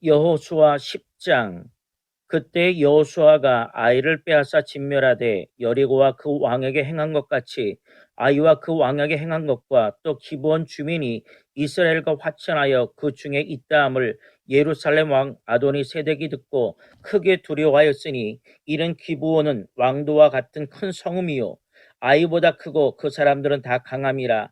여호수아 10장. 그때 여호수아가 아이를 빼앗아 진멸하되 여리고와 그 왕에게 행한 것 같이 아이와 그 왕에게 행한 것과 또 기브온 주민이 이스라엘과 화친하여 그 중에 있다함을 예루살렘 왕 아도니 세덱이 듣고 크게 두려워하였으니 이는 기브온은 왕도와 같은 큰 성읍이요 아이보다 크고 그 사람들은 다 강함이라.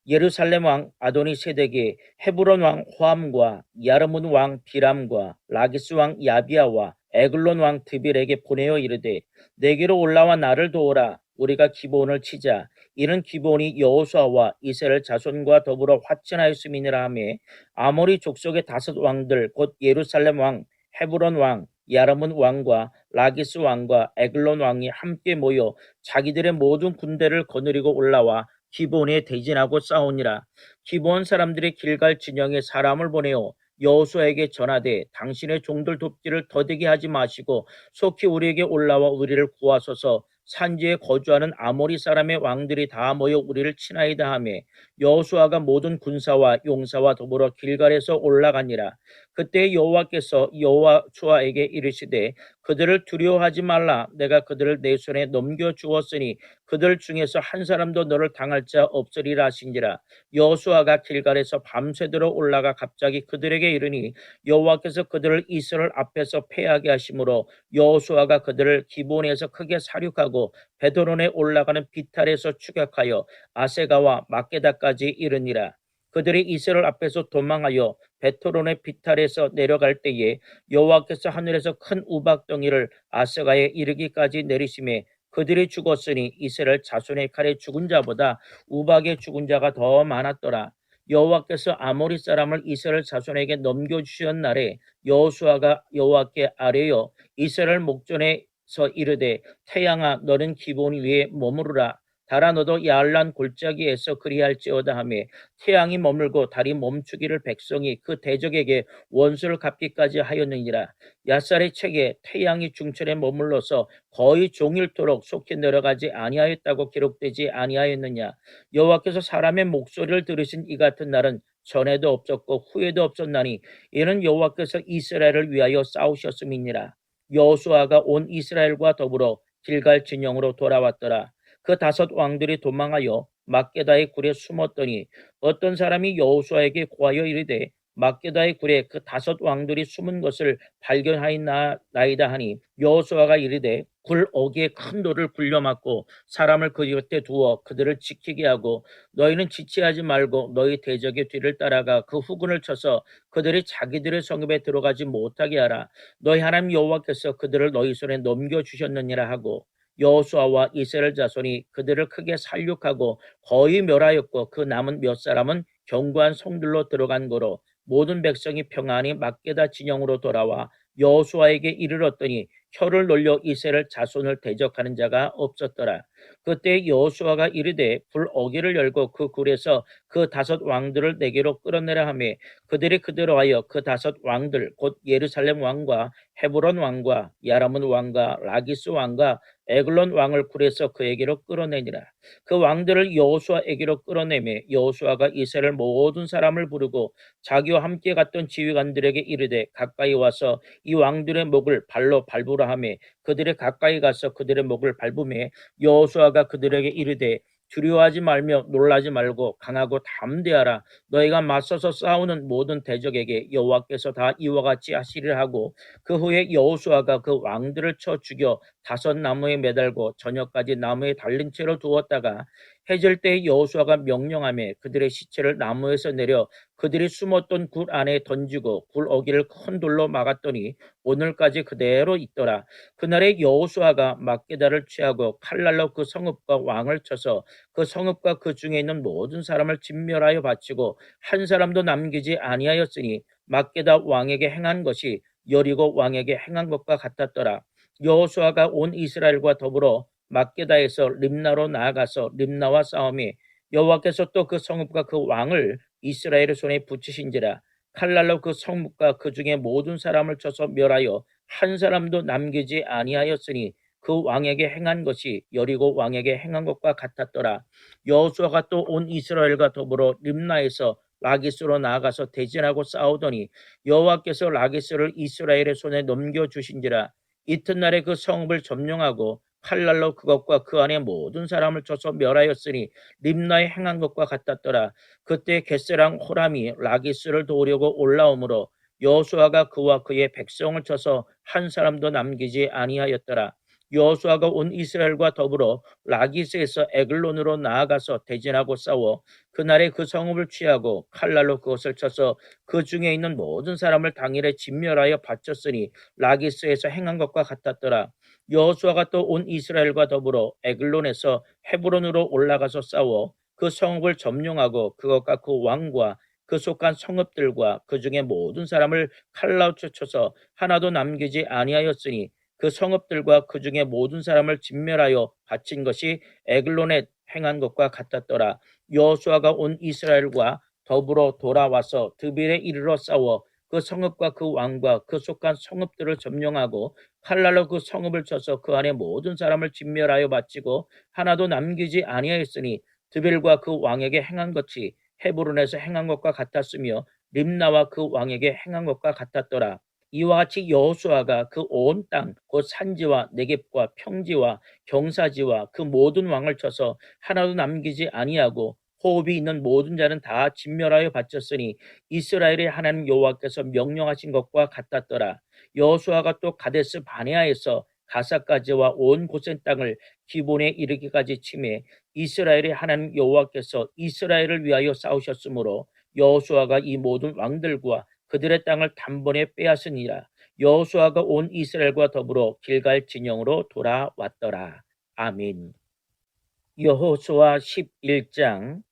예루살렘 왕 아도니 세덱이 헤브론 왕 호함과 야르문 왕 비람과 라기스 왕 야비아와 에글론 왕 드빌에게 보내어 이르되 내게로 올라와 나를 도우라. 우리가 기브온을 치자. 이는 기브온이 여호수아와 이스라엘 자손과 더불어 화친하였음이니라 하매 아모리 족속의 5 왕들 곧 예루살렘 왕 헤브론 왕 야르문 왕과 라기스 왕과 에글론 왕이 함께 모여 자기들의 모든 군대를 거느리고 올라와 기브온에 대진하고 싸우니라. 기브온 사람들이 길갈 진영에 사람을 보내어 여호수아에게 전하되 당신의 종들 돕기를 더디게 하지 마시고 속히 우리에게 올라와 우리를 구하소서. 산지에 거주하는 아모리 사람의 왕들이 다 모여 우리를 치나이다 하매 여호수아가 모든 군사와 용사와 더불어 길갈에서 올라가니라. 그때 여호와께서 여호수아에게 이르시되 그들을 두려워하지 말라. 내가 그들을 내 손에 넘겨 주었으니 그들 중에서 한 사람도 너를 당할 자 없으리라 하신지라. 여호수아가 길갈에서 밤새도록 올라가 갑자기 그들에게 이르니 여호와께서 그들을 이스라엘 앞에서 패하게 하심으로 여호수아가 그들을 기브온에서 크게 사륙하고 베드론에 올라가는 비탈에서 추격하여 아세가와 막게다까지 이르니라. 그들이 이스라엘 앞에서 도망하여 베토론의 비탈에서 내려갈 때에 여호와께서 하늘에서 큰 우박덩이를 아세가에 이르기까지 내리심에 그들이 죽었으니 이스라엘 자손의 칼에 죽은 자보다 우박에 죽은 자가 더 많았더라. 여호와께서 아모리 사람을 이스라엘 자손에게 넘겨주신 날에 여호수아가 여호와께 아뢰어 이스라엘 목전에서 이르되 태양아 너는 기브온 위에 머무르라. 달아 너도 야알란 골짜기에서 그리할지어다 하며 태양이 머물고 달이 멈추기를 백성이 그 대적에게 원수를 갚기까지 하였느니라. 야살의 책에 태양이 중천에 머물러서 거의 종일토록 속히 내려가지 아니하였다고 기록되지 아니하였느냐. 여호와께서 사람의 목소리를 들으신 이 같은 날은 전에도 없었고 후에도 없었나니 이는 여호와께서 이스라엘을 위하여 싸우셨음이니라. 여호수아가 온 이스라엘과 더불어 길갈 진영으로 돌아왔더라. 그 5 왕들이 도망하여 막게다의 굴에 숨었더니 어떤 사람이 여호수아에게 고하여 이르되 막게다의 굴에 그 5 왕들이 숨은 것을 발견하였나이다 하니 여호수아가 이르되 굴 어귀에 큰 돌을 굴려막고 사람을 그 곁에 두어 그들을 지키게 하고 너희는 지체하지 말고 너희 대적의 뒤를 따라가 그 후군을 쳐서 그들이 자기들의 성읍에 들어가지 못하게 하라. 너희 하나님 여호와께서 그들을 너희 손에 넘겨주셨느니라 하고 여호수아와 이스라엘 자손이 그들을 크게 살육하고 거의 멸하였고 그 남은 몇 사람은 견고한 성들로 들어간 거로 모든 백성이 평안히 막게다 진영으로 돌아와 여호수아에게 이르렀더니 혀를 놀려 이스라엘 자손을 대적하는 자가 없었더라. 그때 여호수아가 이르되 굴 어귀를 열고 그 굴에서 그 5 왕들을 내게로 끌어내라 하매 그들이 그대로 하여 그 5 왕들 곧 예루살렘 왕과 헤브론 왕과 야라문 왕과 라기스 왕과 에글론 왕을 굴에서 그에게로 끌어내니라. 그 왕들을 여호수아에게로 끌어내매 여호수아가 이스라엘 모든 사람을 부르고 자기와 함께 갔던 지휘관들에게 이르되 가까이 와서 이 왕들의 목을 발로 밟으라 하매 그들이 가까이 가서 그들의 목을 밟으매 여호수아가 그들에게 이르되 두려워하지 말며 놀라지 말고 강하고 담대하라. 너희가 맞서서 싸우는 모든 대적에게 여호와께서 다 이와 같이 하시리라 하고 그 후에 여호수아가 그 왕들을 쳐 죽여 5 나무에 매달고 저녁까지 나무에 달린 채로 두었다가 해질 때 여호수아가 명령하며 그들의 시체를 나무에서 내려 그들이 숨었던 굴 안에 던지고 굴 어귀를 큰 돌로 막았더니 오늘까지 그대로 있더라. 그날에 여호수아가 막게다를 취하고 칼날로 그 성읍과 왕을 쳐서 그 성읍과 그 중에 있는 모든 사람을 진멸하여 바치고 한 사람도 남기지 아니하였으니 막게다 왕에게 행한 것이 여리고 왕에게 행한 것과 같았더라. 여호수아가 온 이스라엘과 더불어 막게다에서 림나로 나아가서 림나와 싸움이 여호와께서 또 그 성읍과 그 왕을 이스라엘의 손에 붙이신지라. 칼날로 그 성읍과 그 중에 모든 사람을 쳐서 멸하여 한 사람도 남기지 아니하였으니 그 왕에게 행한 것이 여리고 왕에게 행한 것과 같았더라. 여호수아가 또 온 이스라엘과 더불어 림나에서 라기스로 나아가서 대진하고 싸우더니 여호와께서 라기스를 이스라엘의 손에 넘겨주신지라. 이튿날에 그 성읍을 점령하고 칼날로 그것과 그 안에 모든 사람을 쳐서 멸하였으니 림나에 행한 것과 같았더라. 그때 겟세랑 호람이 라기스를 도우려고 올라오므로 여호수아가 그와 그의 백성을 쳐서 한 사람도 남기지 아니하였더라. 여호수아가 온 이스라엘과 더불어 라기스에서 에글론으로 나아가서 대진하고 싸워 그날에 그 성읍을 취하고 칼날로 그것을 쳐서 그 중에 있는 모든 사람을 당일에 진멸하여 바쳤으니 라기스에서 행한 것과 같았더라. 여호수아가 또 온 이스라엘과 더불어 에글론에서 헤브론으로 올라가서 싸워 그 성읍을 점령하고 그것과 그 왕과 그 속한 성읍들과 그 중에 모든 사람을 칼날로 쳐서 하나도 남기지 아니하였으니 그 성읍들과 그 중에 모든 사람을 진멸하여 바친 것이 에글론에 행한 것과 같았더라. 여호수아가 온 이스라엘과 더불어 돌아와서 드빌에 이르러 싸워 그 성읍과 그 왕과 그 속한 성읍들을 점령하고 칼날로 그 성읍을 쳐서 그 안에 모든 사람을 진멸하여 바치고 하나도 남기지 아니하였으니 드빌과 그 왕에게 행한 것이 헤브론에서 행한 것과 같았으며 림나와 그 왕에게 행한 것과 같았더라. 이와 같이 여호수아가 그 온 땅 곧 산지와 네겝과 평지와 경사지와 그 모든 왕을 쳐서 하나도 남기지 아니하고 호흡이 있는 모든 자는 다 진멸하여 바쳤으니 이스라엘의 하나님 여호와께서 명령하신 것과 같았더라. 여호수아가 또 가데스 바네아에서 가사까지와 온 고센 땅을 기본에 이르기까지 치매 이스라엘의 하나님 여호와께서 이스라엘을 위하여 싸우셨으므로 여호수아가 이 모든 왕들과 그들의 땅을 단번에 빼앗으니라. 여호수아가 온 이스라엘과 더불어 길갈 진영으로 돌아왔더라. 아멘. 여호수아 11장.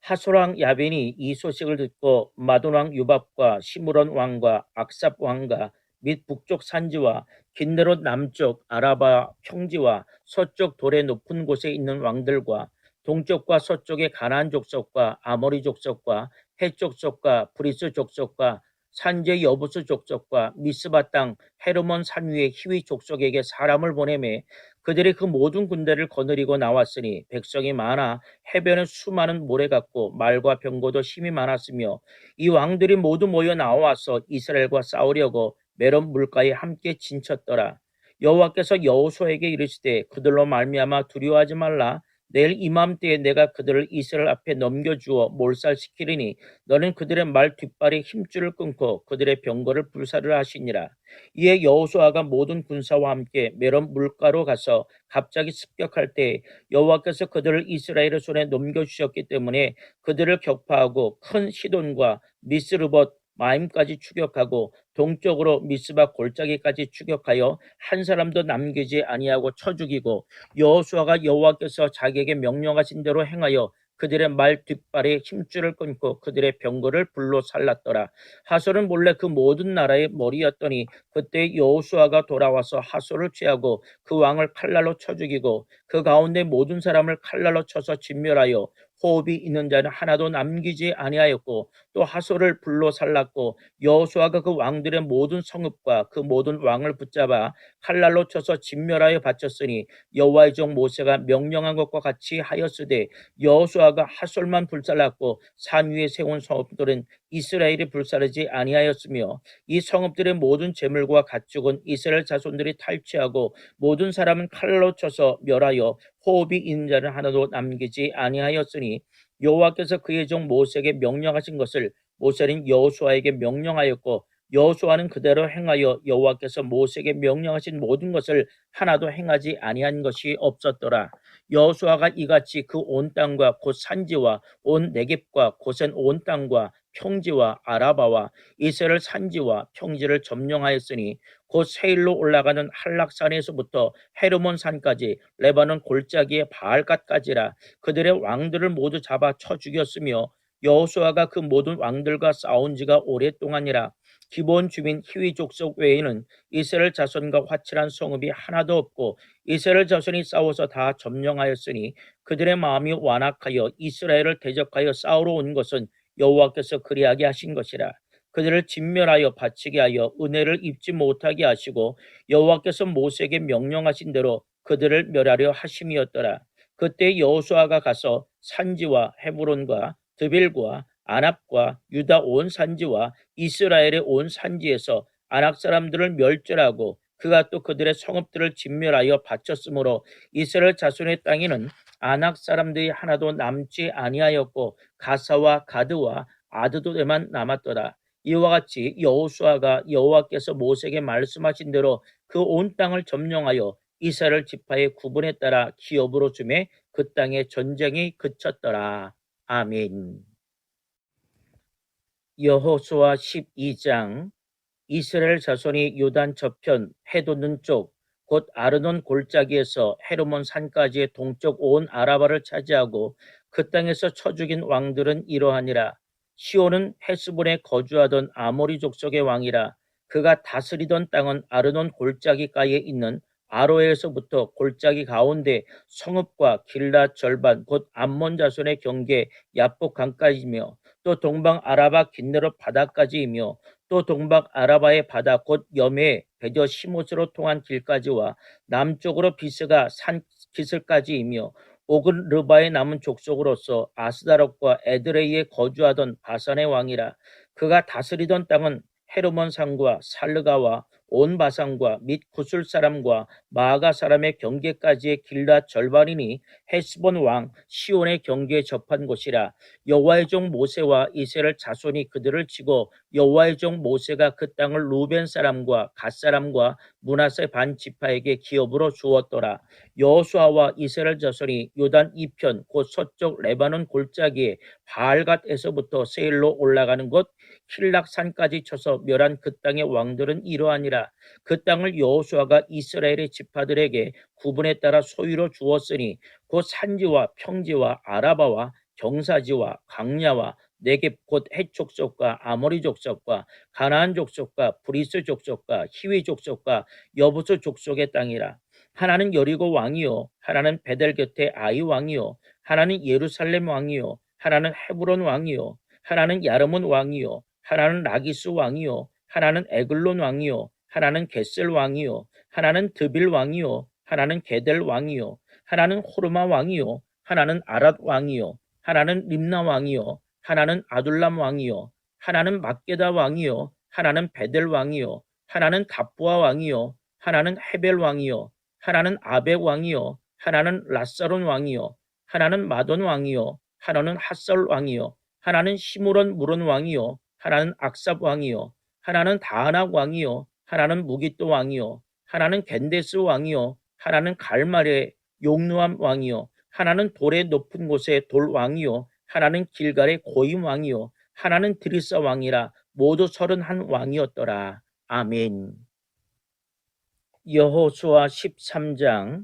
하솔왕 야벤이 이 소식을 듣고 마돈왕 유밥과 시므론 왕과 악삽 왕과 및 북쪽 산지와 긴네롯 남쪽 아라바 평지와 서쪽 돌의 높은 곳에 있는 왕들과 동쪽과 서쪽의 가나안 족속과 아모리 족속과 헷 족속과 브리스 족속과 산제 여부스 족속과 미스바 땅 헤르몬 산 위의 히위 족속에게 사람을 보내매 그들이 그 모든 군대를 거느리고 나왔으니 백성이 많아 해변에 수많은 모래 같고 말과 병거도 힘이 많았으며 이 왕들이 모두 모여 나와서 이스라엘과 싸우려고 메론 물가에 함께 진쳤더라. 여호와께서 여호수아에게 이르시되 그들로 말미암아 두려워하지 말라. 내일 이맘때에 내가 그들을 이스라엘 앞에 넘겨주어 몰살시키리니 너는 그들의 말 뒷발에 힘줄을 끊고 그들의 병거를 불사를 하시니라. 이에 여호수아가 모든 군사와 함께 메론 물가로 가서 갑자기 습격할 때 여호와께서 그들을 이스라엘의 손에 넘겨주셨기 때문에 그들을 격파하고 큰 시돈과 미스르봇 마임까지 추격하고 동쪽으로 미스바 골짜기까지 추격하여 한 사람도 남기지 아니하고 쳐 죽이고 여호수아가 여호와께서 자기에게 명령하신 대로 행하여 그들의 말 뒷발에 힘줄을 끊고 그들의 병거를 불로 살랐더라. 하솔은 몰래 그 모든 나라의 머리였더니 그때 여호수아가 돌아와서 하솔을 취하고 그 왕을 칼날로 쳐 죽이고 그 가운데 모든 사람을 칼날로 쳐서 진멸하여 호흡이 있는 자는 하나도 남기지 아니하였고 또 하솔을 불로 살랐고 여호수아가 그 왕들의 모든 성읍과 그 모든 왕을 붙잡아 칼날로 쳐서 진멸하여 바쳤으니 여호와의 종 모세가 명령한 것과 같이 하였으되 여호수아가 하솔만 불살랐고 산 위에 세운 성읍들은 이스라엘이 불사르지 아니하였으며 이 성읍들의 모든 재물과 가축은 이스라엘 자손들이 탈취하고 모든 사람은 칼로 쳐서 멸하여 호흡이 있는 자는 하나도 남기지 아니하였으니 여호와께서 그의 종 모세에게 명령하신 것을 모세는 여호수아에게 명령하였고 여호수아는 그대로 행하여 여호와께서 모세에게 명령하신 모든 것을 하나도 행하지 아니한 것이 없었더라. 여호수아가 이같이 그 온 땅과 곧 산지와 온 네겝과 고센 온 땅과 평지와 아라바와 이스라엘 산지와 평지를 점령하였으니 곧 세일로 올라가는 한락산에서부터 헤르몬 산까지 레바논 골짜기의 바알갓까지라. 그들의 왕들을 모두 잡아 쳐 죽였으며 여호수아가 그 모든 왕들과 싸운 지가 오랫동안이라. 기본 주민 히위 족속 외에는 이스라엘 자손과 화칠한 성읍이 하나도 없고 이스라엘 자손이 싸워서 다 점령하였으니 그들의 마음이 완악하여 이스라엘을 대적하여 싸우러 온 것은 여호와께서 그리하게 하신 것이라. 그들을 진멸하여 바치게 하여 은혜를 입지 못하게 하시고 여호와께서 모세에게 명령하신 대로 그들을 멸하려 하심이었더라. 그때 여호수아가 가서 산지와 헤브론과 드빌과 아납과 유다 온 산지와 이스라엘의 온 산지에서 아낙 사람들을 멸절하고 그가 또 그들의 성읍들을 진멸하여 바쳤으므로 이스라엘 자손의 땅에는 아낙 사람들이 하나도 남지 아니하였고 가사와 가드와 아드도에만 남았더라. 이와 같이 여호수아가 여호와께서 모세에게 말씀하신 대로 그 온 땅을 점령하여 이스라엘 지파의 구분에 따라 기업으로 주매 그 땅에 전쟁이 그쳤더라. 아멘. 여호수아 12장. 이스라엘 자손이 요단 저편 해 돋는 쪽 곧 아르논 골짜기에서 헤르몬 산까지의 동쪽 온 아라바를 차지하고 그 땅에서 쳐 죽인 왕들은 이러하니라. 시온은 헤스본에 거주하던 아모리 족속의 왕이라. 그가 다스리던 땅은 아르논 골짜기가에 있는 아로엘에서부터 골짜기 가운데 성읍과 길랏 절반 곧 암몬 자손의 경계 야복 강까지며 또 동방 아라바 긴네롯 바다까지이며 또 동방 아라바의 바다 곧 여메 베저 시못으로 통한 길까지와 남쪽으로 비스가 산 기슬까지이며 옥은 르바에 남은 족속으로서 아스다롯과 에드레이에 거주하던 바산의 왕이라. 그가 다스리던 땅은 헤르몬 산과 살르가와 온 바산과 및 구술 사람과 마아가 사람의 경계까지의 길랏 절반이니 헤스본 왕 시온의 경계에 접한 곳이라. 여호와의 종 모세와 이스라엘 자손이 그들을 치고 여호와의 종 모세가 그 땅을 루벤 사람과 갓 사람과 므낫세 반 지파에게 기업으로 주었더라. 여호수아와 이스라엘 자손이 요단 이편 곧 서쪽 레바논 골짜기에 바알갓에서부터 세일로 올라가는 곳 킬락산까지 쳐서 멸한 그 땅의 왕들은 이러하니라. 그 땅을 여호수아가 이스라엘의 지파들에게 구분에 따라 소유로 주었으니 곧 산지와 평지와 아라바와 경사지와 광야와 네겝 곧 헷 족속과 아모리 족속과 가나안 족속과 브리스 족속과 히위 족속과 여부스 족속의 땅이라. 하나는 여리고 왕이요 하나는 베델 곁에 아이 왕이요 하나는 예루살렘 왕이요 하나는 헤브론 왕이요 하나는 야르몬 왕이요 하나는 라기스 왕이요 하나는 에글론 왕이요 하나는 게셀 왕이요 하나는 드빌 왕이요 하나는 게델 왕이요 하나는 호르마 왕이요 하나는 아랏 왕이요 하나는 림나 왕이요 하나는 아둘람 왕이요 하나는 막게다 왕이요 하나는 베델 왕이요 하나는 답부아 왕이요 하나는 헤벨 왕이요 하나는 아벡 왕이요 하나는 라사론 왕이요 하나는 마돈 왕이요 하나는 핫설 왕이요 하나는 시므론 무론 왕이요 하나는 악삽 왕이요 하나는 다하낙 왕이요 하나는 무기또 왕이요 하나는 겐데스 왕이요 하나는 갈말의 용누암 왕이요 하나는 돌의 높은 곳에 돌 왕이요 하나는 길갈의 고임 왕이요 하나는 드리사 왕이라. 모두 31 왕이었더라. 아멘. 여호수아 13장.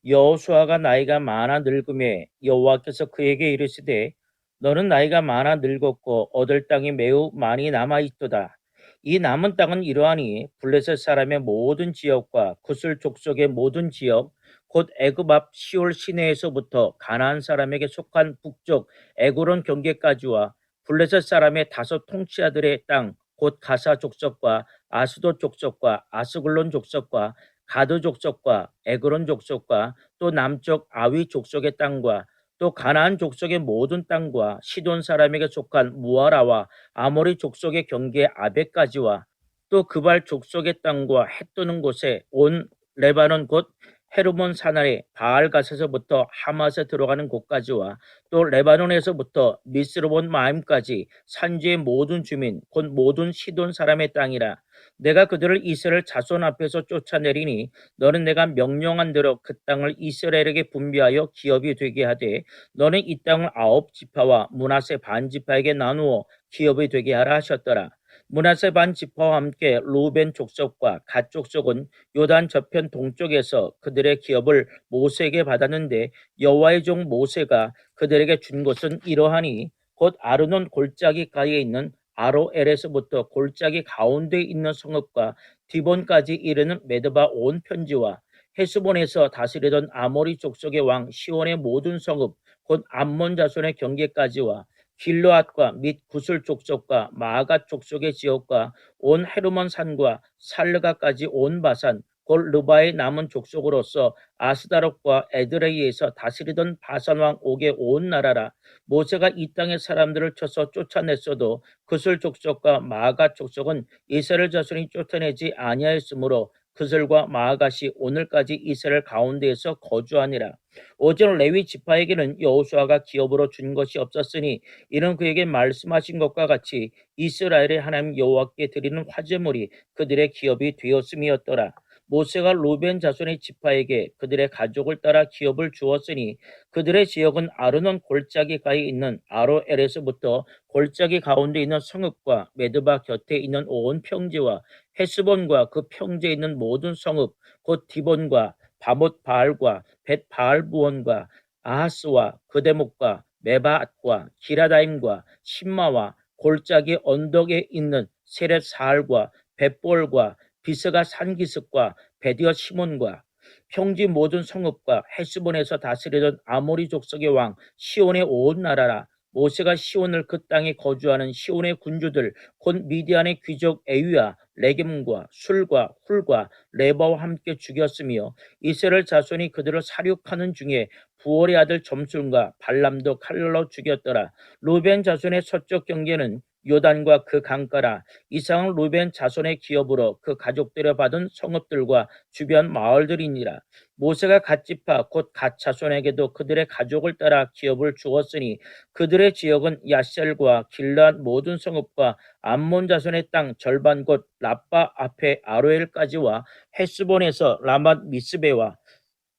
여호수아가 나이가 많아 늙음에 여호와께서 그에게 이르시되 너는 나이가 많아 늙었고 얻을 땅이 매우 많이 남아있도다. 이 남은 땅은 이러하니 블레셋 사람의 모든 지역과 구슬 족속의 모든 지역 곧 애굽 앞 시올 시내에서부터 가나안 사람에게 속한 북쪽 에고론 경계까지와 블레셋 사람의 5 통치자들의 땅 곧 가사 족속과 아스돗 족속과 아스글론 족속과 가드 족속과 에그론 족속과 또 남쪽 아위 족속의 땅과 또 가나안 족속의 모든 땅과 시돈 사람에게 속한 무아라와 아모리 족속의 경계 아벡까지와 또 그발 족속의 땅과 해 뜨는 곳에 온 레바논 곧 헤르몬 산 아래 바알갓에서부터 하맛에 들어가는 곳까지와 또 레바논에서부터 미스르본 마임까지 산지의 모든 주민 곧 모든 시돈 사람의 땅이라. 내가 그들을 이스라엘 자손 앞에서 쫓아내리니 너는 내가 명령한 대로 그 땅을 이스라엘에게 분배하여 기업이 되게 하되 너는 이 땅을 9 지파와 므낫세 반 지파에게 나누어 기업이 되게 하라 하셨더라. 므낫세 반 지파와 함께 루벤 족속과 갓 족속은 요단 저편 동쪽에서 그들의 기업을 모세에게 받았는데 여호와의 종 모세가 그들에게 준 것은 이러하니 곧 아르논 골짜기가에 있는 아로엘에서부터 골짜기 가운데에 있는 성읍과 디본까지 이르는 메드바 온 편지와 헤스본에서 다스리던 아모리 족속의 왕 시온의 모든 성읍 곧 암몬 자손의 경계까지와 길르앗과 및 구슬 족속과 마아갓 족속의 지역과 온 헤르몬 산과 살르가까지 온 바산 곧 르바의 남은 족속으로서 아스다롯과 에드레이에서 다스리던 바산 왕 옥의 온 나라라. 모세가 이 땅의 사람들을 쳐서 쫓아냈어도 그슬 족속과 마아가 족속은 이스라엘 자손이 쫓아내지 아니하였으므로 그슬과 마아갓이 오늘까지 이스라엘 가운데에서 거주하니라. 오직 레위 지파에게는 여호수아가 기업으로 준 것이 없었으니 이는 그에게 말씀하신 것과 같이 이스라엘의 하나님 여호와께 드리는 화제물이 그들의 기업이 되었음이었더라. 모세가 루벤 자손의 지파에게 그들의 가족을 따라 기업을 주었으니 그들의 지역은 아르논 골짜기가에 있는 아로엘에서부터 골짜기 가운데 있는 성읍과 메드바 곁에 있는 온 평지와 헤스본과 그 평지에 있는 모든 성읍 곧 디본과 바못 바알과 벳 바알 부원과 아하스와 그대목과 메바앗과 기라다임과 신마와 골짜기 언덕에 있는 세렛 사알과 벳볼과 비스가 산기슭과 베디어 시몬과 평지 모든 성읍과 헤스본에서 다스리던 아모리 족속의 왕 시온의 온 나라라. 모세가 시온을 그 땅에 거주하는 시온의 군주들 곧 미디안의 귀족 에위와 레겜과 술과 훌과 레바와 함께 죽였으며 이스라엘 자손이 그들을 사륙하는 중에 부올의 아들 점술과 발람도 칼로 죽였더라. 루벤 자손의 서쪽 경계는 요단과 그 강가라. 이상은 루벤 자손의 기업으로 그 가족들의 받은 성읍들과 주변 마을들이니라. 모세가 갓 지파 곧 갓 자손에게도 그들의 가족을 따라 기업을 주었으니 그들의 지역은 야셀과 길앗 모든 성읍과 암몬 자손의 땅 절반 곧 라빠 앞에 아로엘까지와 헤스본에서 라맛 미스베와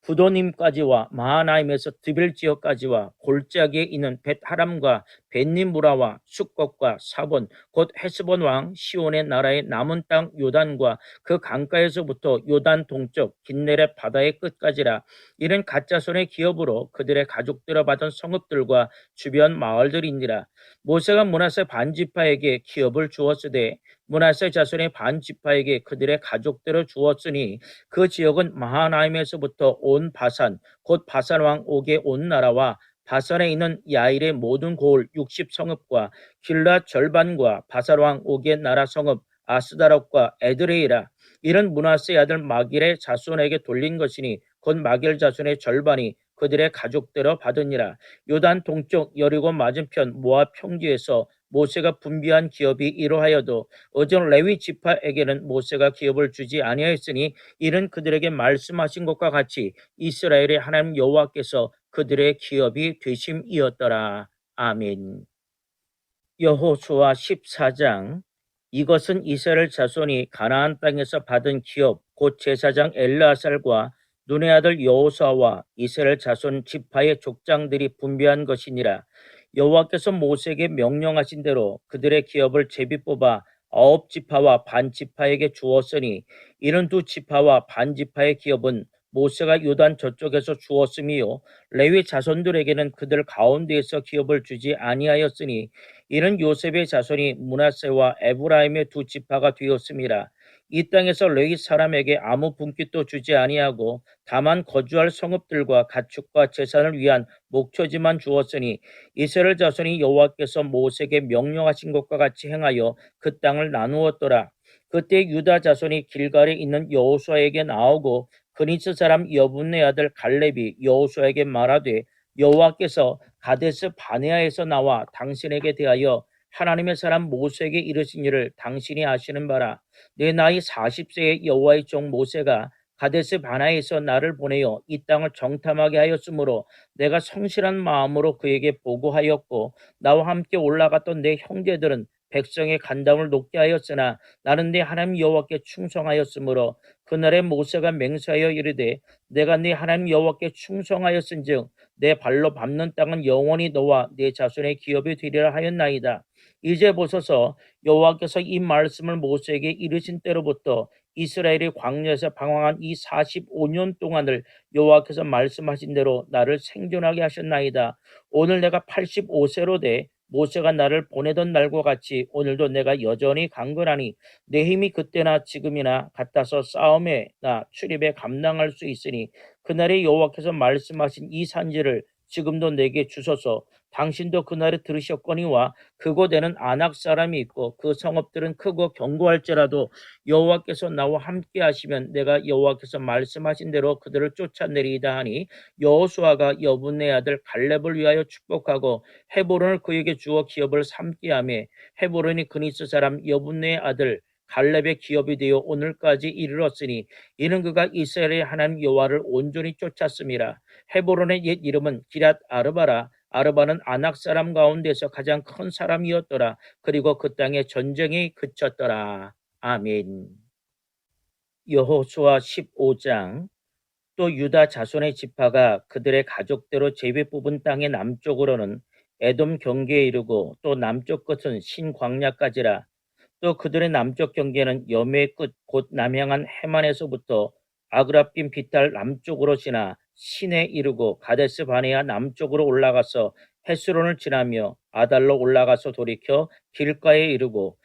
부도님까지와 마하나임에서 드빌 지역까지와 골짜기에 있는 벳하람과 벳니무라와 숙것과 사본 곧 헤스본 왕 시온의 나라의 남은 땅 요단과 그 강가에서부터 요단 동쪽 긴네렛 바다의 끝까지라. 이는 갓자손의 기업으로 그들의 가족들을 받은 성읍들과 주변 마을들이니라. 모세가 므낫세 반지파에게 기업을 주었으되 므낫세 자손의 반지파에게 그들의 가족들을 주었으니 그 지역은 마하나임에서부터 온 바산 곧 바산 왕 옥의 온 나라와 바산에 있는 야일의 모든 고을 60성읍과 길랏 절반과 바산 왕 옥의 나라 성읍 아스다롯과 에드레이라. 이는 므낫세의 아들 마길의 자손에게 돌린 것이니 곧 마길 자손의 절반이 그들의 가족대로 받으니라. 요단 동쪽 여리고 맞은편 모압 평지에서 모세가 분비한 기업이 이러하여도 어전 레위 지파에게는 모세가 기업을 주지 아니하였으니 이는 그들에게 말씀하신 것과 같이 이스라엘의 하나님 여호와께서 그들의 기업이 되심이었더라. 아멘. 여호수아 14장. 이것은 이스라엘 자손이 가나안 땅에서 받은 기업 곧 제사장 엘르아살과 눈의 아들 여호수아와 이스라엘 자손 지파의 족장들이 분배한 것이니라. 여호와께서 모세에게 명령하신 대로 그들의 기업을 제비 뽑아 9지파와 반지파에게 주었으니 이는 2지파와 반지파의 기업은 모세가 요단 저쪽에서 주었으며 레위 자손들에게는 그들 가운데에서 기업을 주지 아니하였으니 이는 요셉의 자손이 므낫세와 에브라임의 2지파가 되었음이라. 이 땅에서 레위 사람에게 아무 분깃도 주지 아니하고 다만 거주할 성읍들과 가축과 재산을 위한 목초지만 주었으니 이스라엘 자손이 여호와께서 모세에게 명령하신 것과 같이 행하여 그 땅을 나누었더라. 그때 유다 자손이 길갈에 있는 여호수아에게 나오고 그니스 사람 여분네 아들 갈렙이 여호수아에게 말하되 여호와께서 가데스 바네아에서 나와 당신에게 대하여 하나님의 사람 모세에게 이르신 일을 당신이 아시는 바라. 내 나이 40세의 여호와의 종 모세가 가데스 바네아에서 나를 보내어 이 땅을 정탐하게 하였으므로 내가 성실한 마음으로 그에게 보고하였고 나와 함께 올라갔던 내 형제들은 백성의 간담을 높게 하였으나 나는 내 하나님 여호와께 충성하였으므로 그날에 모세가 맹세하여 이르되 내가 네 하나님 여호와께 충성하였은즉 내 발로 밟는 땅은 영원히 너와 네 자손의 기업이 되리라 하였나이다. 이제 보소서 여호와께서 이 말씀을 모세에게 이르신 때로부터 이스라엘이 광야에서 방황한 이 45년 동안을 여호와께서 말씀하신 대로 나를 생존하게 하셨나이다. 오늘 내가 85세로 돼 모세가 나를 보내던 날과 같이 오늘도 내가 여전히 강건하니 내 힘이 그때나 지금이나 같아서 싸움에 나 출입에 감당할 수 있으니 그날에 여호와께서 말씀하신 이 산지를 지금도 내게 주소서. 당신도 그날에 들으셨거니와 그곳에는 아낙 사람이 있고 그 성읍들은 크고 견고할지라도 여호와께서 나와 함께 하시면 내가 여호와께서 말씀하신 대로 그들을 쫓아내리이다 하니 여호수아가 여분네 아들 갈렙을 위하여 축복하고 헤브론을 그에게 주어 기업을 삼게 하며 헤브론이 그니스 사람 여분네의 아들 갈렙의 기업이 되어 오늘까지 이르렀으니 이는 그가 이스라엘의 하나님 여호와를 온전히 쫓았음이라. 헤브론의 옛 이름은 기럇 아르바라. 아르바는 아낙 사람 가운데서 가장 큰 사람이었더라. 그리고 그 땅에 전쟁이 그쳤더라. 아멘. 여호수아 15장. 또 유다 자손의 지파가 그들의 가족대로 제비 뽑은 땅의 남쪽으로는 에돔 경계에 이르고 또 남쪽 끝은 신광야까지라. 또 그들의 남쪽 경계는 염해의 끝 곧 남향한 해만에서부터 아그랍긴 비탈 남쪽으로 지나 신에 이르고 가데스 바네아 남쪽으로 올라가서 헤스론을 지나며 아달로 올라가서 돌이켜 길가에 이르고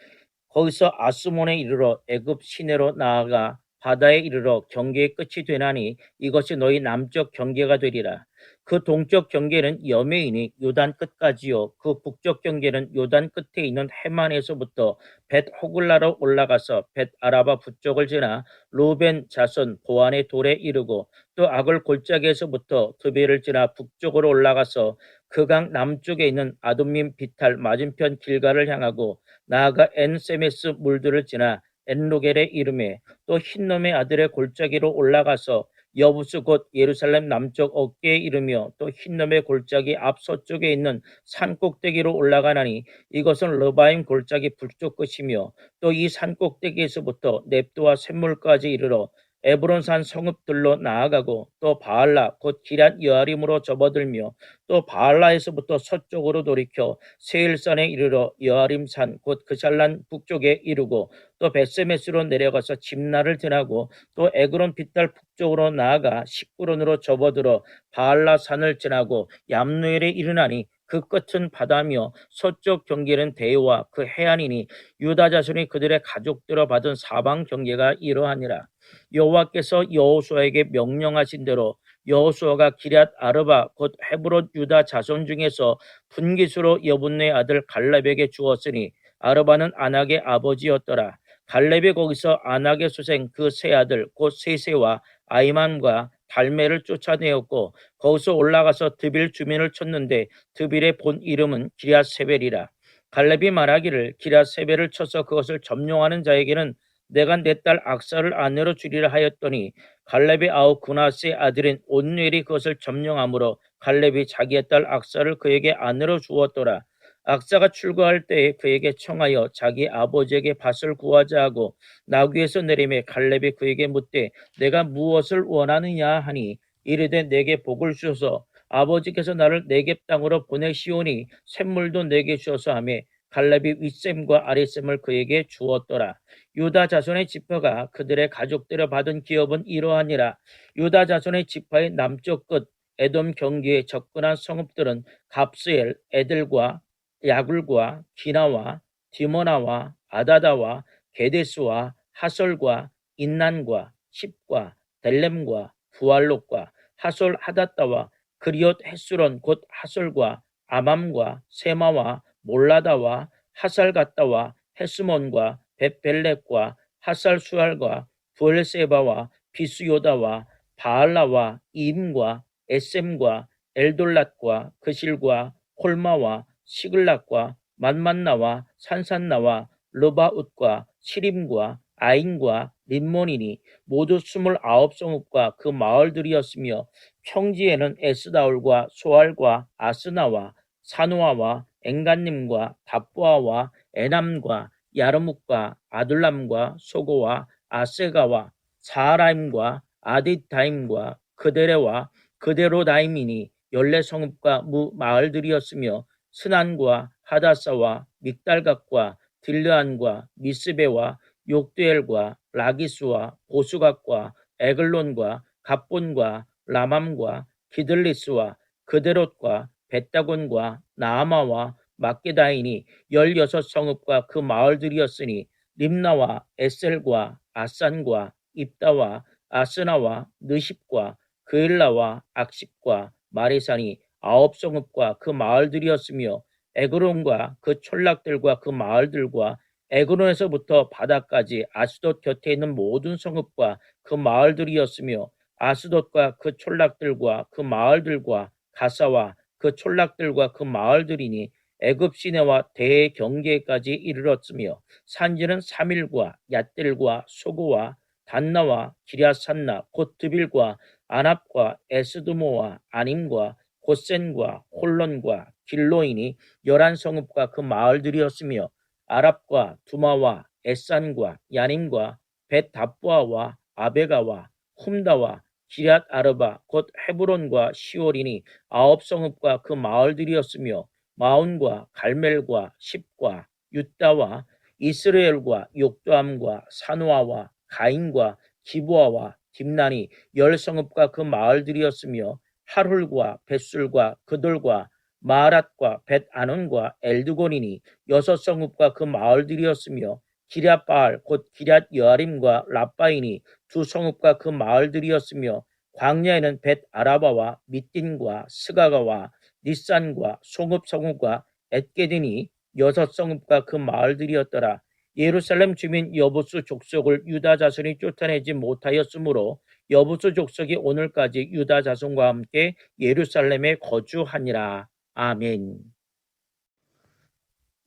거기서 아스몬에 이르러 애굽 시내로 나아가 바다에 이르러 경계의 끝이 되나니 이것이 너희 남쪽 경계가 되리라. 그 동쪽 경계는 여메이니 요단 끝까지요. 그 북쪽 경계는 요단 끝에 있는 해만에서부터 벳 호글라로 올라가서 벳 아라바 북쪽을 지나 루벤 자손 보안의 돌에 이르고 또 아글 골짜기에서부터 드베를 지나 북쪽으로 올라가서 그 강 남쪽에 있는 아돔민 비탈 맞은편 길가를 향하고 나아가 엔세메스 물들을 지나 엔로겔에 이름에 또 흰놈의 아들의 골짜기로 올라가서 여부스 곧 예루살렘 남쪽 어깨에 이르며 또 흰놈의 골짜기 앞서쪽에 있는 산 꼭대기로 올라가나니 이것은 르바임 골짜기 북쪽 끝이며 또 이 산 꼭대기에서부터 넵도와 샘물까지 이르러 에브론산 성읍들로 나아가고 또 바알라 곧 기럇 여아림으로 접어들며 또 바알라에서부터 서쪽으로 돌이켜 세일산에 이르러 여아림산 곧 그샬란 북쪽에 이르고 또 베세메스로 내려가서 집나를 지나고 또 에그론 빗달 북쪽으로 나아가 식구론으로 접어들어 바알라 산을 지나고 얌누엘에 이르나니 그 끝은 바다며 서쪽 경계는 대와 그 해안이니 유다 자손이 그들의 가족들어 받은 사방 경계가 이러하니라. 여호와께서 여호수아에게 명령하신 대로 여호수아가 기럇 아르바 곧 헤브론 유다 자손 중에서 분깃으로 여분네 아들 갈렙에게 주었으니 아르바는 아낙의 아버지였더라. 갈렙이 거기서 아낙의 소생 그 세 아들 곧 세세와 아이만과 달메를 쫓아내었고 거기서 올라가서 드빌 주민을 쳤는데 드빌의 본 이름은 기럇세벨이라. 갈렙이 말하기를 기럇세벨을 쳐서 그것을 점령하는 자에게는 내가 내 딸 악사를 아내로 주리라 하였더니 갈렙의 아우 그나스의 아들인 온누엘이 그것을 점령하므로 갈렙이 자기의 딸 악사를 그에게 아내로 주었더라. 악사가 출가할 때에 그에게 청하여 자기 아버지에게 밭을 구하자 하고 나귀에서 내리매 갈렙이 그에게 묻되 내가 무엇을 원하느냐 하니 이르되 내게 복을 주소서 아버지께서 나를 네겝 땅으로 보내시오니 샘물도 내게 주소서 하며 갈렙이 윗샘과 아랫샘을 그에게 주었더라. 유다 자손의 지파가 그들의 가족들을 받은 기업은 이러하니라. 유다 자손의 지파의 남쪽 끝 에돔 경계에 접근한 성읍들은 갑스엘, 에들과 야굴과 기나와 디모나와 아다다와 게데스와 하솔과 인난과 십과 델렘과 부알롯과 하솔 하다다와 그리옷 햇수론 곧 하솔과 아맘과 세마와 몰라다와 하살갔다와 헤스몬과 벳벨렉과 하살수알과 부엘세바와 비수요다와 바알라와 이임과 에셈과 엘돌랏과 그실과 홀마와 시글락과 만만나와 산산나와 르바웃과 시림과 아인과 림몬이니 모두 29성읍과 그 마을들이었으며 평지에는 에스다올과 소알과 아스나와 사노아와 엔간님과 답보아와 에남과 야르묵과 아둘람과 소고와 아세가와 사라임과 아디타임과 그데레와 그데로다임이니 14성읍과 무 마을들이었으며 스난과 하다사와 믹달각과 딜르안과 미스베와 욕두엘과 라기스와 보수각과 에글론과 갑본과 라맘과 기들리스와 그데롯과 벳다곤과 나아마와 막게다인이 16성읍과 그 마을들이었으니 림나와 에셀과 아산과 입다와 아스나와 느십과 그일라와 악십과 마리산이 9성읍과 그 마을들이었으며 에그론과 그 촌락들과 그 마을들과 에그론에서부터 바다까지 아스돗 곁에 있는 모든 성읍과 그 마을들이었으며 아스돗과 그 촌락들과 그 마을들과 가사와 그 촌락들과 그 마을들이니 애굽 시내와 대경계까지 이르렀으며 산지는 사밀과 얏들과 소고와 단나와 기랴산나 곧 드빌과 아납과 에스드모와 아님과 고센과 홀론과 길로인이 11성읍과 그 마을들이었으며 아랍과 두마와 에산과 야님과 벳다부아와 아베가와 훔다와 기럇 아르바 곧 헤브론과 시올이니 9성읍과 그 마을들이었으며 마온과 갈멜과 십과 유다와 이스라엘과 욕도암과 산호아와 가인과 기부아와 딥난이 10성읍과 그 마을들이었으며 하룰과 벳술과 그돌과 마하랏과 벳아논과 엘드곤이니 6성읍과 그 마을들이었으며 기럇바알 곧 기럇 여아림과 랍바이니 2성읍과 그 마을들이었으며 광야에는 벳아라바와 밑딘과 스가가와 니산과 송읍성읍과 엣게딘이 6성읍과 그 마을들이었더라. 예루살렘 주민 여부수 족속을 유다 자손이 쫓아내지 못하였으므로 여부수 족속이 오늘까지 유다 자손과 함께 예루살렘에 거주하니라. 아멘.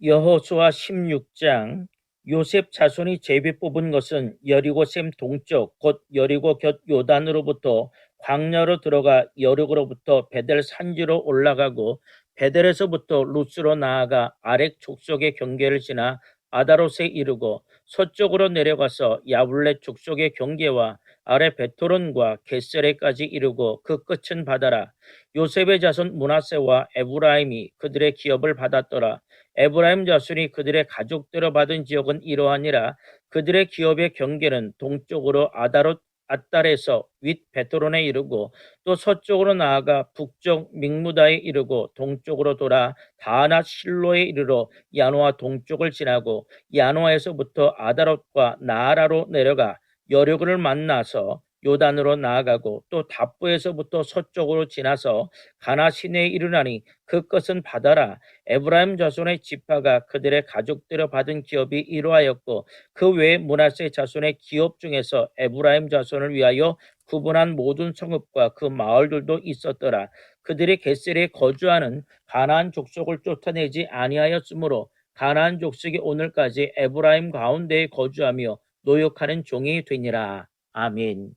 여호수아 16장. 요셉 자손이 제비 뽑은 것은 여리고 샘 동쪽 곧 여리고 곁 요단으로부터 광야로 들어가 여리고로부터 베델 산지로 올라가고 베델에서부터 루스로 나아가 아렉 족속의 경계를 지나 아다롯에 이르고 서쪽으로 내려가서 야블렛 족속의 경계와 아래 베토론과 게세레까지 이르고 그 끝은 바다라. 요셉의 자손 므낫세와 에브라임이 그들의 기업을 받았더라. 에브라임 자손이 그들의 가족대로 받은 지역은 이러하니라. 그들의 기업의 경계는 동쪽으로 아다롯 앗달에서 윗 베토론에 이르고 또 서쪽으로 나아가 북쪽 믹무다에 이르고 동쪽으로 돌아 다낫 실로에 이르러 야노아 동쪽을 지나고 야노아에서부터 아다롯과 나아라로 내려가 여리고를 만나서 요단으로 나아가고 또 답부에서부터 서쪽으로 지나서 가나 시내에 이르나니 그 끝은 바다라. 에브라임 자손의 지파가 그들의 가족대로 받은 기업이 이러하였고 그 외에 므낫세 자손의 기업 중에서 에브라임 자손을 위하여 구분한 모든 성읍과 그 마을들도 있었더라. 그들이 게셀에 거주하는 가나안 족속을 쫓아내지 아니하였으므로 가나안 족속이 오늘까지 에브라임 가운데에 거주하며 노역하는 종이 되니라. 아멘.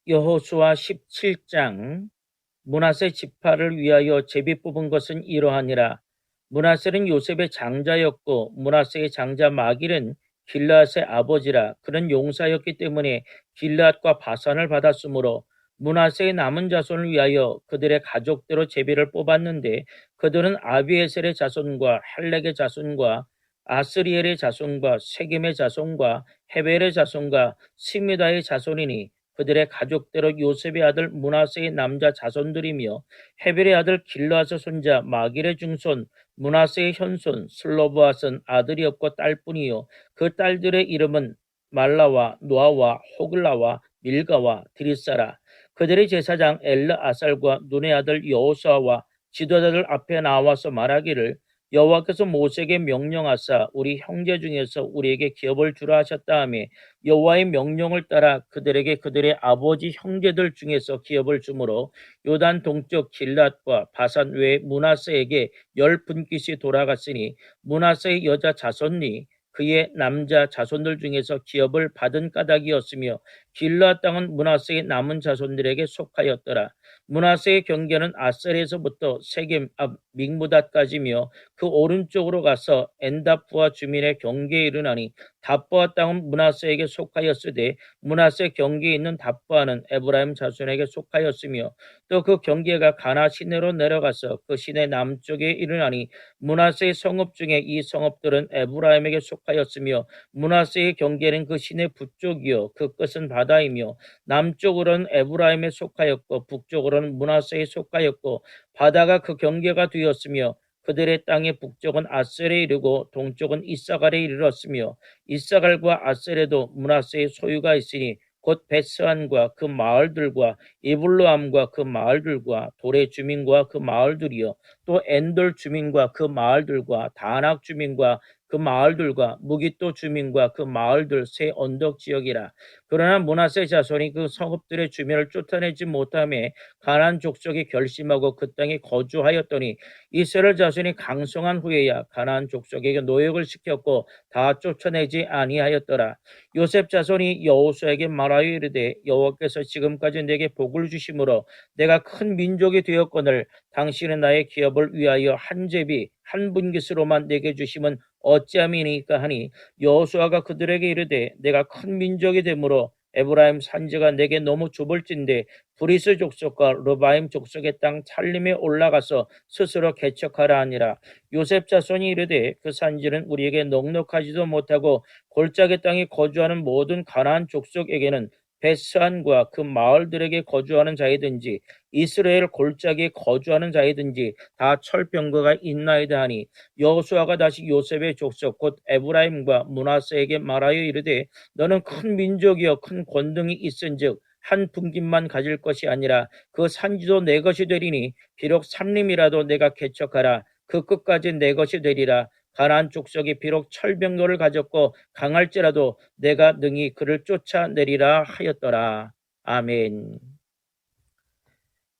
여호수아 17장. 므낫세 지파를 위하여 제비 뽑은 것은 이러하니라. 므낫세는 요셉의 장자였고 므낫세의 장자 마길은 길르앗의 아버지라. 그는 용사였기 때문에 길르앗과 바산을 받았으므로 므낫세의 남은 자손을 위하여 그들의 가족대로 제비를 뽑았는데 그들은 아비에셀의 자손과 헬렉의 자손과 아스리엘의 자손과 세겜의 자손과 헤벨의 자손과 시미다의 자손이니 그들의 가족대로 요셉의 아들 므낫세의 남자 자손들이며 헤벨의 아들 길르앗의 손자 마길의 중손 므낫세의 현손 슬로브앗은 아들이 없고 딸뿐이요 그 딸들의 이름은 말라와 노아와 호글라와 밀가와 드리사라. 그들의 제사장 엘르아살과 눈의 아들 여호수아와 지도자들 앞에 나와서 말하기를 여호와께서 모세에게 명령하사 우리 형제 중에서 우리에게 기업을 주라 하셨다 하며 여호와의 명령을 따라 그들에게 그들의 아버지 형제들 중에서 기업을 주므로 요단 동쪽 길랏과 바산 외 므낫세에게 10분깃이 돌아갔으니 므낫세의 여자 자손이 그의 남자 자손들 중에서 기업을 받은 까닭이었으며 길르앗 땅은 므낫세의 남은 자손들에게 속하였더라. 므낫세의 경계는 아셀에서부터 세겜 앞 믹무닷까지며 그 오른쪽으로 가서 엔다프와 주민의 경계에 이르나니 답부아 땅은 므낫세에게 속하였으되 므낫세 경계에 있는 답부아는 에브라임 자손에게 속하였으며 또 그 경계가 가나 시내로 내려가서 그 시내 남쪽에 이르나니 므낫세의 성읍 중에 이 성읍들은 에브라임에게 속하였으며 므낫세의 경계는 그 시내 북쪽이요 그 끝은 바다이며 남쪽으로는 에브라임에 속하였고 북쪽으로는 므낫세에 속하였고 바다가 그 경계가 되었으며 그들의 땅의 북쪽은 아셀에 이르고 동쪽은 이사갈에 이르렀으며 이사갈과 아셀에도 므낫세의 소유가 있으니 곧 베스안과 그 마을들과 이블루암과 그 마을들과 돌의 주민과 그 마을들이요 또 엔돌 주민과 그 마을들과 다낙 주민과 그 마을들과 무기또 주민과 그 마을들 세 언덕 지역이라. 그러나 므낫세 자손이 그 성읍들의 주민을 쫓아내지 못하며 가나안 족속이 결심하고 그 땅에 거주하였더니 이스라엘 자손이 강성한 후에야 가나안 족속에게 노역을 시켰고 다 쫓아내지 아니하였더라. 요셉 자손이 여호수아에게 말하여 이르되 여호와께서 지금까지 내게 복을 주심으로 내가 큰 민족이 되었거늘 당신은 나의 기업을 위하여 한 제비 한 분깃으로만 내게 주심은 어찌함이니까 하니 여호수아가 그들에게 이르되 내가 큰 민족이 되므로 에브라임 산지가 내게 너무 좁을진데 브리스 족속과 르바임 족속의 땅 찰림에 올라가서 스스로 개척하라 하니라. 요셉 자손이 이르되 그 산지는 우리에게 넉넉하지도 못하고 골짜기 땅에 거주하는 모든 가나안 족속에게는 베스안과 그 마을들에게 거주하는 자이든지 이스라엘 골짜기에 거주하는 자이든지 다 철병거가 있나이다 하니 여호수아가 다시 요셉의 족속 곧 에브라임과 므낫세에게 말하여 이르되 너는 큰 민족이여 큰 권능이 있은즉 한 분깃만 가질 것이 아니라 그 산지도 내 것이 되리니 비록 삼림이라도 내가 개척하라 그 끝까지 내 것이 되리라. 가나안 족속이 비록 철병거를 가졌고 강할지라도 내가 능히 그를 쫓아내리라 하였더라. 아멘.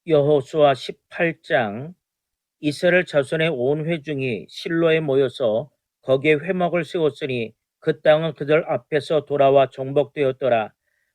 여호수아 18장. 이스라엘 자손의 온 회중이 실로에 모여서 거기에 회막을 세웠으니 그 땅은 그들 앞에서 돌아와 정복되었더라.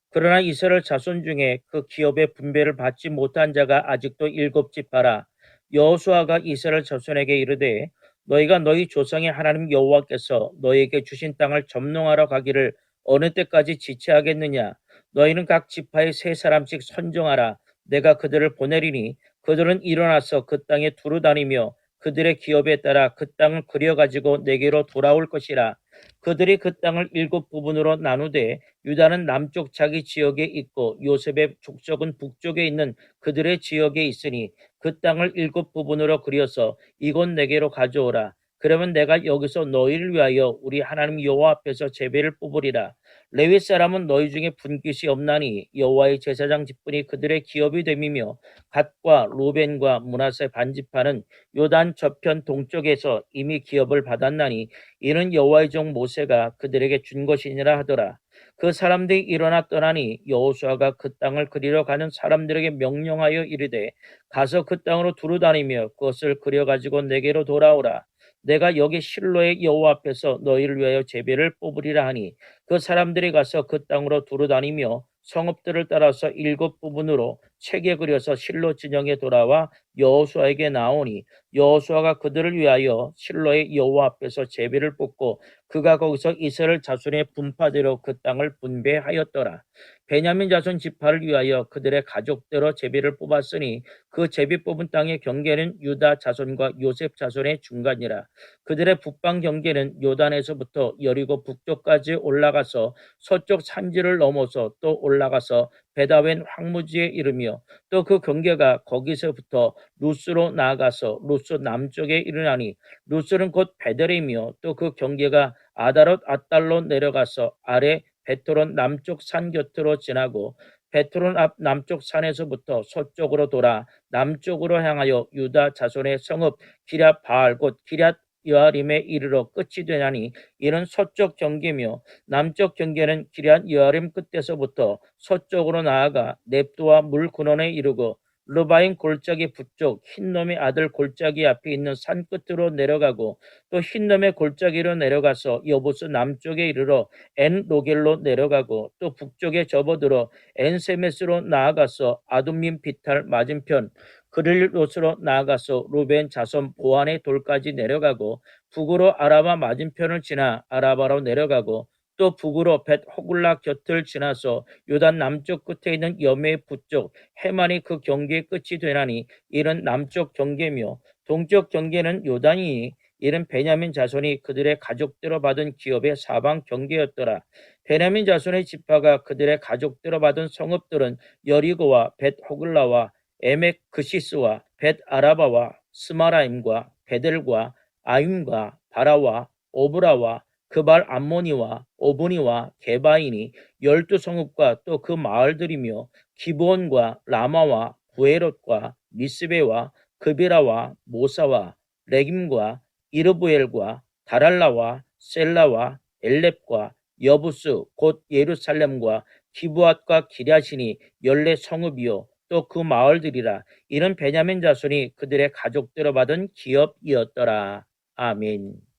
그러나 이스라엘 자손 중에 그 기업의 분배를 받지 못한 자가 아직도 7지파라. 여호수아가 이스라엘 자손에게 이르되 너희가 너희 조상의 하나님 여호와께서 너희에게 주신 땅을 점령하러 가기를 어느 때까지 지체하겠느냐. 너희는 각 지파에 3사람씩 선정하라. 내가 그들을 보내리니 그들은 일어나서 그 땅에 두루 다니며 그들의 기업에 따라 그 땅을 그려가지고 내게로 돌아올 것이라. 그들이 그 땅을 7부분으로 나누되 유다는 남쪽 자기 지역에 있고 요셉의 족속은 북쪽에 있는 그들의 지역에 있으니 그 땅을 7부분으로 그려서 이곳 내게로 가져오라. 그러면 내가 여기서 너희를 위하여 우리 하나님 여호와 앞에서 제비를 뽑으리라. 레위 사람은 너희 중에 분깃이 없나니 여호와의 제사장 직분이 그들의 기업이 됨이며 갓과 루벤과 므낫세 반지파는 요단 저편 동쪽에서 이미 기업을 받았나니 이는 여호와의 종 모세가 그들에게 준 것이니라 하더라. 그 사람들이 일어나 떠나니 여호수아가 그 땅을 그리러 가는 사람들에게 명령하여 이르되 가서 그 땅으로 두루 다니며 그것을 그려 가지고 내게로 돌아오라. 내가 여기 실로의 여호와 앞에서 너희를 위하여 제비를 뽑으리라 하니 그 사람들이 가서 그 땅으로 두루 다니며 성읍들을 따라서 7부분으로 책에 그려서 실로 진영에 돌아와 여호수아에게 나오니 여호수아가 그들을 위하여 실로의 여호와 앞에서 제비를 뽑고 그가 거기서 이스라엘 자손의 분파대로 그 땅을 분배하였더라. 베냐민 자손 지파를 위하여 그들의 가족대로 제비를 뽑았으니 그 제비 뽑은 땅의 경계는 유다 자손과 요셉 자손의 중간이라. 그들의 북방 경계는 요단에서부터 여리고 북쪽까지 올라가서 서쪽 산지를 넘어서 또 올라가서 베다웬 황무지에 이르며 또 그 경계가 거기서부터 루스로 나아가서 루스 남쪽에 이르나니 루스는 곧 베델이며 또 그 경계가 아다롯 아달로 내려가서 아래 베토론 남쪽 산 곁으로 지나고 베토론 앞 남쪽 산에서부터 서쪽으로 돌아 남쪽으로 향하여 유다 자손의 성읍 기럇 바알 곧 기럇 여아림에 이르러 끝이 되나니 이는 서쪽 경계며 남쪽 경계는 기럇 여아림 끝에서부터 서쪽으로 나아가 넵도와 물 근원에 이르고 르바임 골짜기 북쪽 흰놈의 아들 골짜기 앞에 있는 산 끝으로 내려가고 또 흰놈의 골짜기로 내려가서 여보스 남쪽에 이르러 엔 로겔로 내려가고 또 북쪽에 접어들어 엔세메스로 나아가서 아둠민 비탈 맞은편 그릴롯으로 나아가서 루벤 자손 보안의 돌까지 내려가고 북으로 아라바 맞은편을 지나 아라바로 내려가고 또 북으로 벳 호굴라 곁을 지나서 요단 남쪽 끝에 있는 여메 북쪽 해만이 그 경계의 끝이 되나니 이는 남쪽 경계며 동쪽 경계는 요단이니 이는 베냐민 자손이 그들의 가족대로 받은 기업의 사방 경계였더라. 베냐민 자손의 지파가 그들의 가족대로 받은 성읍들은 여리고와 벳 호글라와 에멕 그시스와 벳 아라바와 스마라임과 베델과 아임과 바라와 오브라와 그발 암모니와 오브니와 게바인이 12성읍과 또 그 마을들이며 기브온과 라마와 부에롯과 미스베와 그비라와 모사와 레김과 이르부엘과 다랄라와 셀라와 엘렙과 여부스 곧 예루살렘과 기브앗과 기랴신이 14성읍이요 또 그 마을들이라. 이는 베냐민 자손이 그들의 가족들로 받은 기업이었더라. 아멘.